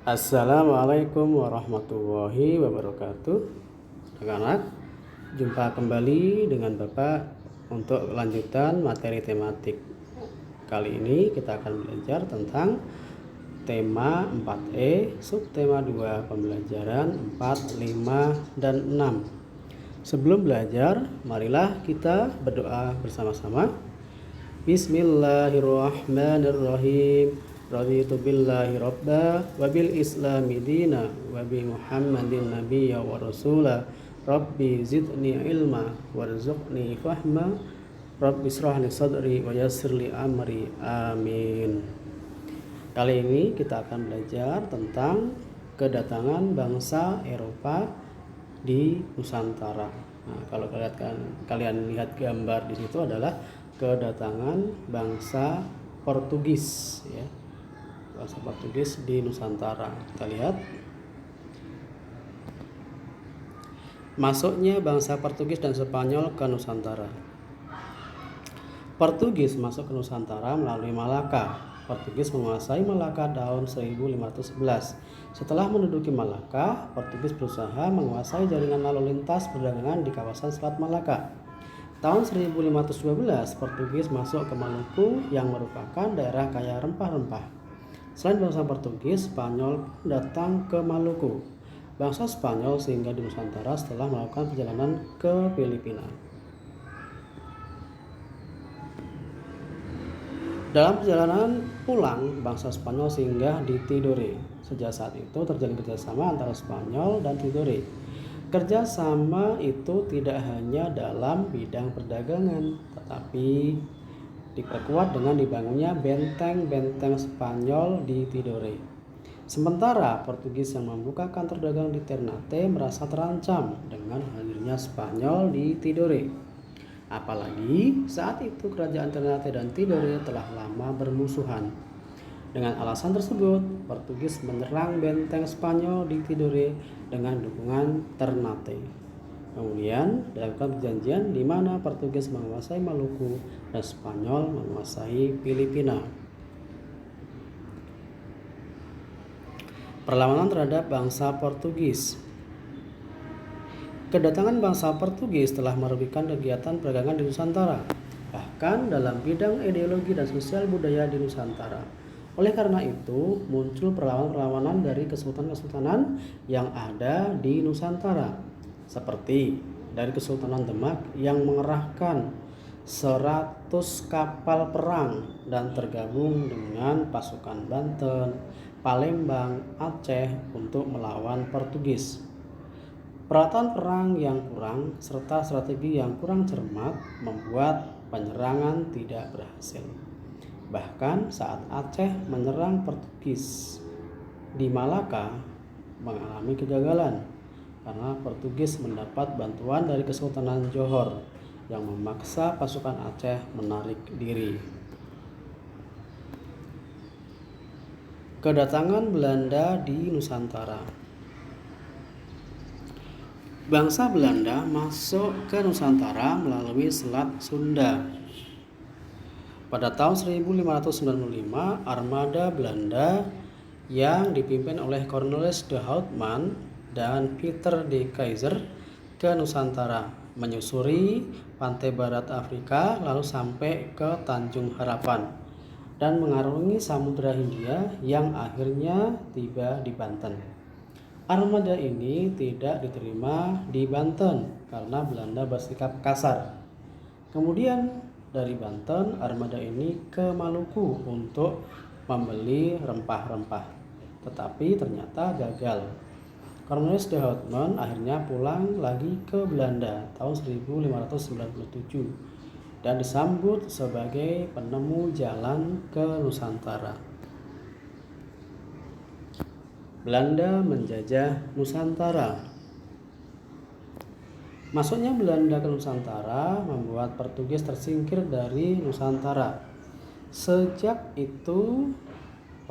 Assalamualaikum warahmatullahi wabarakatuh. Anak-anak, jumpa kembali dengan Bapak untuk lanjutan materi tematik. Kali ini kita akan belajar tentang tema 4E, subtema 2, pembelajaran 4, 5, dan 6. Sebelum belajar, marilah kita berdoa bersama-sama. Bismillahirrahmanirrahim. Raditu billahi rabba wa bil islami dina wa bi muhammadin nabiyya wa rasula. Rabbi zidni ilma warzuqni fahma. Rabbi israh li sadri wa yassir li amri. Amin. Kali ini kita akan belajar tentang kedatangan bangsa Eropa di Nusantara. Nah, kalau kalian lihat gambar di situ adalah kedatangan bangsa Portugis, ya. Bangsa Portugis di Nusantara. Kita lihat masuknya bangsa Portugis dan Spanyol ke Nusantara. Portugis masuk ke Nusantara melalui Malaka. Portugis menguasai Malaka tahun 1511. Setelah menduduki Malaka, Portugis berusaha menguasai jaringan lalu lintas perdagangan di kawasan Selat Malaka. Tahun 1512, Portugis masuk ke Maluku yang merupakan daerah kaya rempah-rempah. Selain bangsa Portugis, Spanyol datang ke Maluku. Bangsa Spanyol singgah di Nusantara setelah melakukan perjalanan ke Filipina. Dalam perjalanan pulang, bangsa Spanyol singgah di Tidore. Sejak saat itu terjalin kerjasama antara Spanyol dan Tidore. Kerjasama itu tidak hanya dalam bidang perdagangan, tetapi diperkuat dengan dibangunnya benteng-benteng Spanyol di Tidore. Sementara Portugis yang membuka kantor dagang di Ternate merasa terancam dengan hadirnya Spanyol di Tidore. Apalagi saat itu kerajaan Ternate dan Tidore telah lama bermusuhan. Dengan alasan tersebut, Portugis menyerang benteng Spanyol di Tidore dengan dukungan Ternate. Kemudian dilakukan perjanjian di mana Portugis menguasai Maluku dan Spanyol menguasai Filipina. Perlawanan terhadap bangsa Portugis. Kedatangan bangsa Portugis telah merugikan kegiatan perdagangan di Nusantara, bahkan dalam bidang ideologi dan sosial budaya di Nusantara. Oleh karena itu, muncul perlawanan-perlawanan dari kesultanan-kesultanan yang ada di Nusantara. Seperti dari Kesultanan Demak yang mengerahkan 100 kapal perang dan tergabung dengan pasukan Banten, Palembang, Aceh untuk melawan Portugis. Peralatan perang yang kurang serta strategi yang kurang cermat membuat penyerangan tidak berhasil. Bahkan saat Aceh menyerang Portugis di Malaka mengalami kegagalan karena Portugis mendapat bantuan dari Kesultanan Johor yang memaksa pasukan Aceh menarik diri. Kedatangan Belanda di Nusantara. Bangsa Belanda masuk ke Nusantara melalui Selat Sunda. Pada tahun 1595, armada Belanda yang dipimpin oleh Cornelis de Houtman dan Peter de Keyser ke Nusantara, menyusuri pantai barat Afrika lalu sampai ke Tanjung Harapan dan mengarungi Samudra Hindia yang akhirnya tiba di Banten. Armada ini tidak diterima di Banten karena Belanda bersikap kasar. Kemudian dari Banten, armada ini ke Maluku untuk membeli rempah-rempah, tetapi ternyata gagal. Cornelis de Houtman akhirnya pulang lagi ke Belanda tahun 1597 dan disambut sebagai penemu jalan ke Nusantara. Belanda menjajah Nusantara. Masuknya Belanda ke Nusantara membuat Portugis tersingkir dari Nusantara. Sejak itu,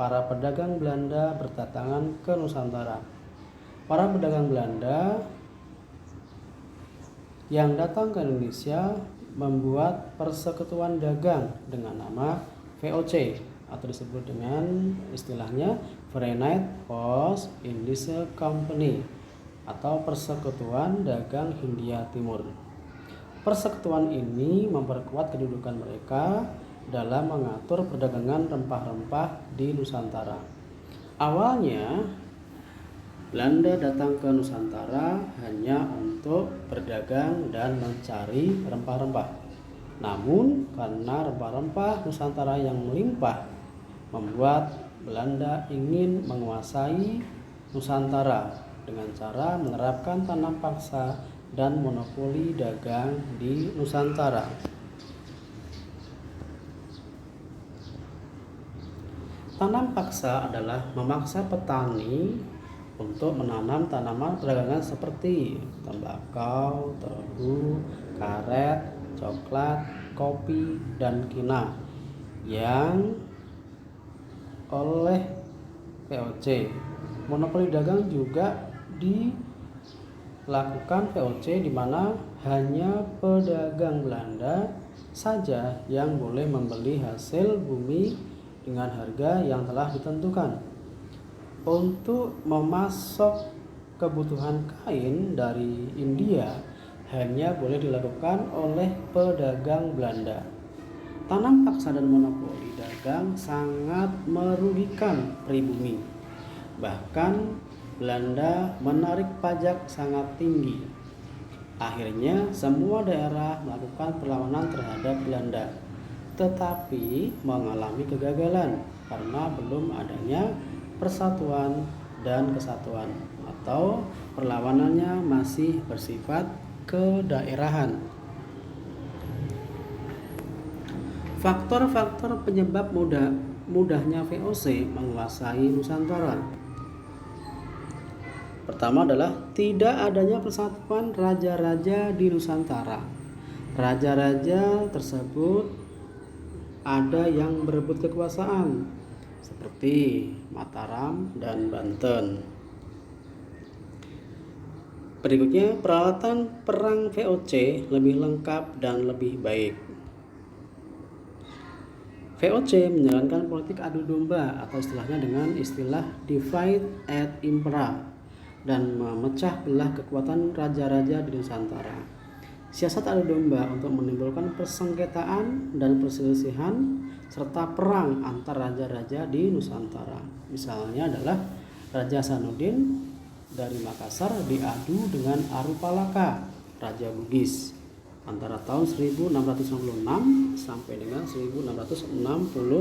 para pedagang Belanda berdatangan ke Nusantara. Para pedagang Belanda yang datang ke Indonesia membuat persekutuan dagang dengan nama VOC atau disebut dengan istilahnya Verenigd Oost-Indische Company atau Persekutuan Dagang Hindia Timur. Persekutuan ini memperkuat kedudukan mereka dalam mengatur perdagangan rempah-rempah di Nusantara. Awalnya, Belanda datang ke Nusantara hanya untuk berdagang dan mencari rempah-rempah. Namun, karena rempah-rempah Nusantara yang melimpah, membuat Belanda ingin menguasai Nusantara dengan cara menerapkan tanam paksa dan monopoli dagang di Nusantara. Tanam paksa adalah memaksa petani untuk menanam tanaman perdagangan seperti tembakau, tebu, karet, coklat, kopi, dan kina yang oleh VOC. Monopoli dagang juga dilakukan VOC, di mana hanya pedagang Belanda saja yang boleh membeli hasil bumi dengan harga yang telah ditentukan. Untuk memasok kebutuhan kain dari India hanya boleh dilakukan oleh pedagang Belanda. Tanam paksa dan monopoli dagang sangat merugikan pribumi. Bahkan Belanda menarik pajak sangat tinggi. Akhirnya semua daerah melakukan perlawanan terhadap Belanda, tetapi mengalami kegagalan karena belum adanya persatuan dan kesatuan, atau perlawanannya masih bersifat kedaerahan. Faktor-faktor penyebab mudahnya VOC menguasai Nusantara. Pertama adalah tidak adanya persatuan raja-raja di Nusantara. Raja-raja tersebut ada yang berebut kekuasaan, seperti Mataram dan Banten. Berikutnya, peralatan perang VOC lebih lengkap dan lebih baik. VOC menjalankan politik adu domba, atau istilahnya dengan istilah divide et impera, dan memecah belah kekuatan raja-raja di Nusantara. Siasat adu domba untuk menimbulkan persengketaan dan perselisihan serta perang antar raja-raja di Nusantara. Misalnya adalah Raja Sanudin dari Makassar diadu dengan Arupalaka, Raja Bugis, antara tahun 1696 sampai dengan 1669.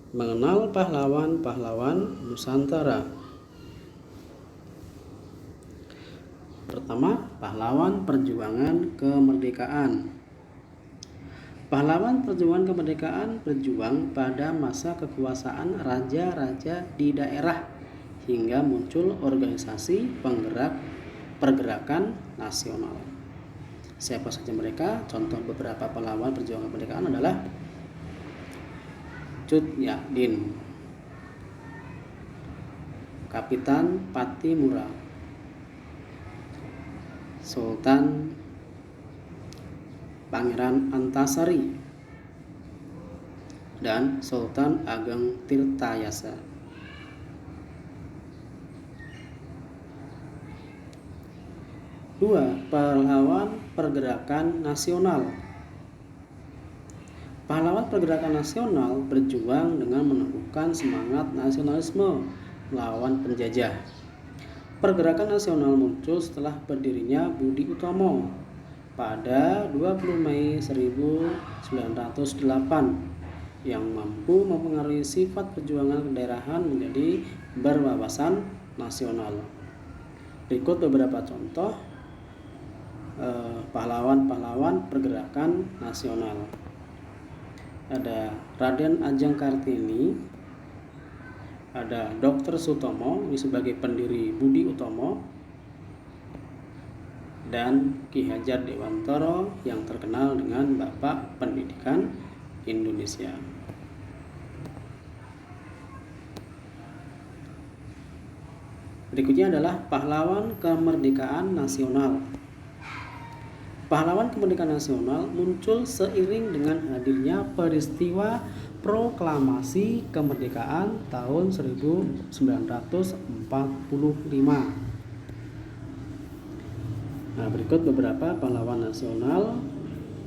Mengenal pahlawan-pahlawan Nusantara. Pertama, pahlawan perjuangan kemerdekaan. Pahlawan perjuangan kemerdekaan berjuang pada masa kekuasaan raja-raja di daerah hingga muncul organisasi pergerakan nasional. Siapa saja mereka? Contoh beberapa pahlawan perjuangan kemerdekaan adalah Cut Nyak-dien, Kapitan Pattimura, Sultan Pangeran Antasari, dan Sultan Ageng Tirtayasa. Dua, pahlawan pergerakan nasional. Pahlawan pergerakan nasional berjuang dengan meneguhkan semangat nasionalisme melawan penjajah. Pergerakan nasional muncul setelah berdirinya Budi Utomo pada 20 Mei 1908 yang mampu mempengaruhi sifat perjuangan kedaerahan menjadi berwawasan nasional. Berikut beberapa contoh pahlawan-pahlawan pergerakan nasional. Ada Raden Ajeng Kartini, ada Dr. Sutomo, ini sebagai pendiri Budi Utomo, dan Ki Hajar Dewantara yang terkenal dengan Bapak Pendidikan Indonesia. Berikutnya adalah pahlawan kemerdekaan nasional. Pahlawan kemerdekaan nasional muncul seiring dengan hadirnya peristiwa Proklamasi Kemerdekaan tahun 1945. Nah, berikut beberapa pahlawan nasional,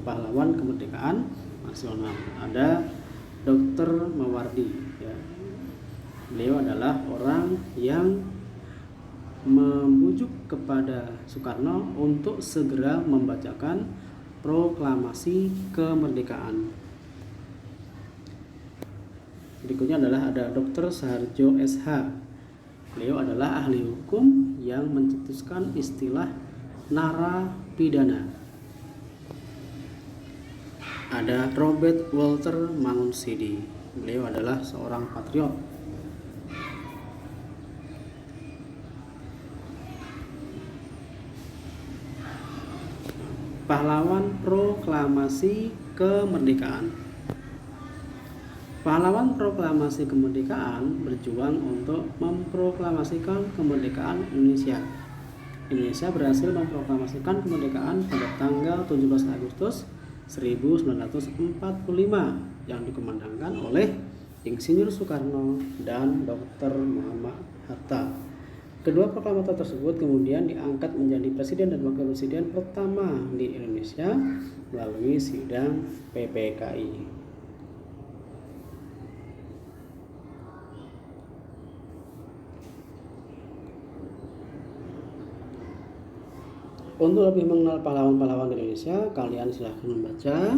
pahlawan kemerdekaan nasional. Ada Dr. Mawardi, ya. Beliau adalah orang yang membujuk kepada Soekarno untuk segera membacakan proklamasi kemerdekaan. Berikutnya adalah ada Dr. Saharjo SH. Beliau adalah ahli hukum yang mencetuskan istilah narapidana. Ada Robert Walter Mangonsidi. Beliau adalah seorang patriot. Pahlawan proklamasi kemerdekaan. Pahlawan proklamasi kemerdekaan berjuang untuk memproklamasikan kemerdekaan Indonesia. Indonesia berhasil memproklamasikan kemerdekaan pada tanggal 17 Agustus 1945 yang dikumandangkan oleh Insinyur Soekarno dan Dr. Muhammad Hatta. Kedua proklamator tersebut kemudian diangkat menjadi presiden dan wakil presiden pertama di Indonesia melalui sidang PPKI. Untuk lebih mengenal pahlawan-pahlawan Indonesia, kalian silahkan membaca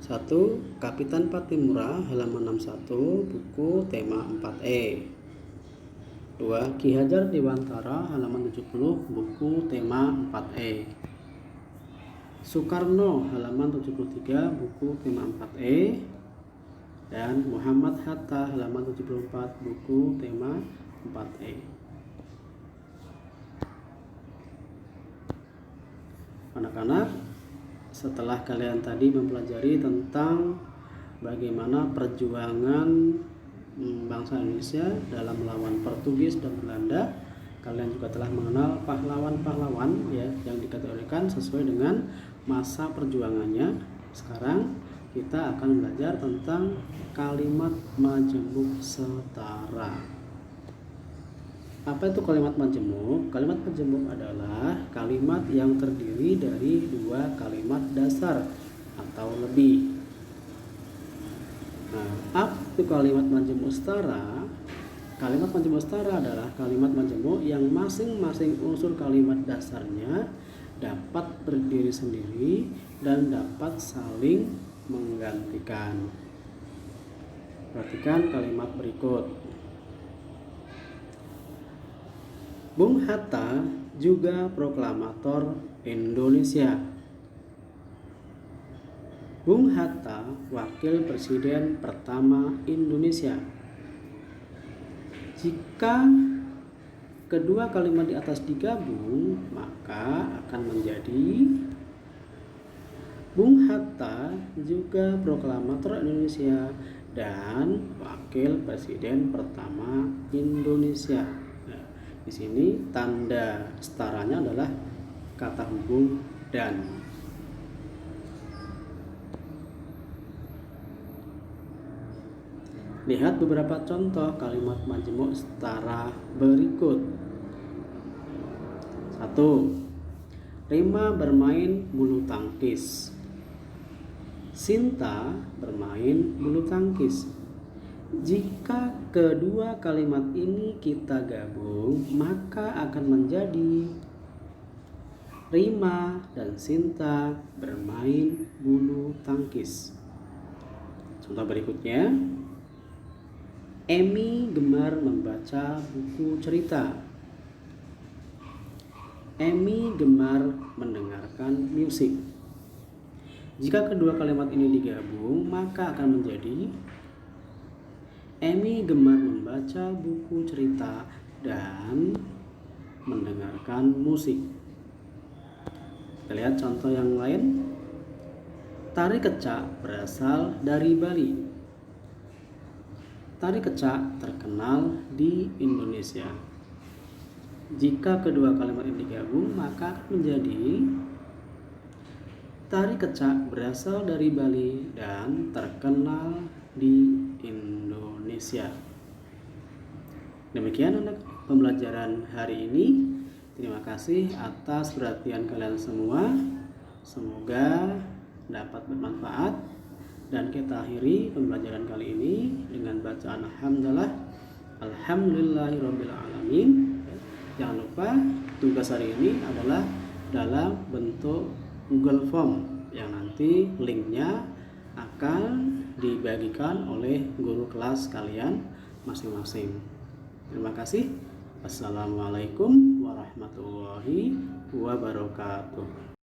1. Kapitan Patimura halaman 61 buku tema 4E. 2. Ki Hajar Dewantara halaman 70 buku tema 4E. Soekarno halaman 73 buku tema 4E. Dan Muhammad Hatta halaman 74 buku tema 4E. Anak-anak, setelah kalian tadi mempelajari tentang bagaimana perjuangan bangsa Indonesia dalam melawan Portugis dan Belanda, kalian juga telah mengenal pahlawan-pahlawan, ya, yang dikategorikan sesuai dengan masa perjuangannya. Sekarang kita akan belajar tentang kalimat majemuk setara. Apa itu kalimat majemuk? Kalimat majemuk adalah kalimat yang terdiri dari dua kalimat dasar atau lebih. Nah, apa itu kalimat majemuk setara? Kalimat majemuk setara adalah kalimat majemuk yang masing-masing unsur kalimat dasarnya dapat berdiri sendiri dan dapat saling menggantikan. Perhatikan kalimat berikut. Bung Hatta juga proklamator Indonesia. Bung Hatta wakil presiden pertama Indonesia. Jika kedua kalimat di atas digabung, maka akan menjadi Bung Hatta juga proklamator Indonesia dan wakil presiden pertama Indonesia. Di sini tanda setaranya adalah kata hubung dan. Lihat beberapa contoh kalimat majemuk setara berikut. 1. Rima bermain bulu tangkis. Sinta bermain bulu tangkis. Jika kedua kalimat ini kita gabung, maka akan menjadi Rima dan Sinta bermain bulu tangkis. Contoh berikutnya, Emi gemar membaca buku cerita. Emi gemar mendengarkan musik. Jika kedua kalimat ini digabung, maka akan menjadi Emi gemar membaca buku cerita dan mendengarkan musik. Kita lihat contoh yang lain. Tari kecak berasal dari Bali. Tari kecak terkenal di Indonesia. Jika kedua kalimat ini digabung, maka akan menjadi Tari kecak berasal dari Bali dan terkenal di Indonesia. Demikian anak pembelajaran hari ini. Terima kasih atas perhatian kalian semua. Semoga dapat bermanfaat. Dan kita akhiri pembelajaran kali ini dengan bacaan Alhamdulillah. Alhamdulillahirabbil alamin. Jangan lupa tugas hari ini adalah dalam bentuk Google Form yang nanti linknya akan dibagikan oleh guru kelas kalian masing-masing. Terima kasih. Assalamualaikum warahmatullahi wabarakatuh.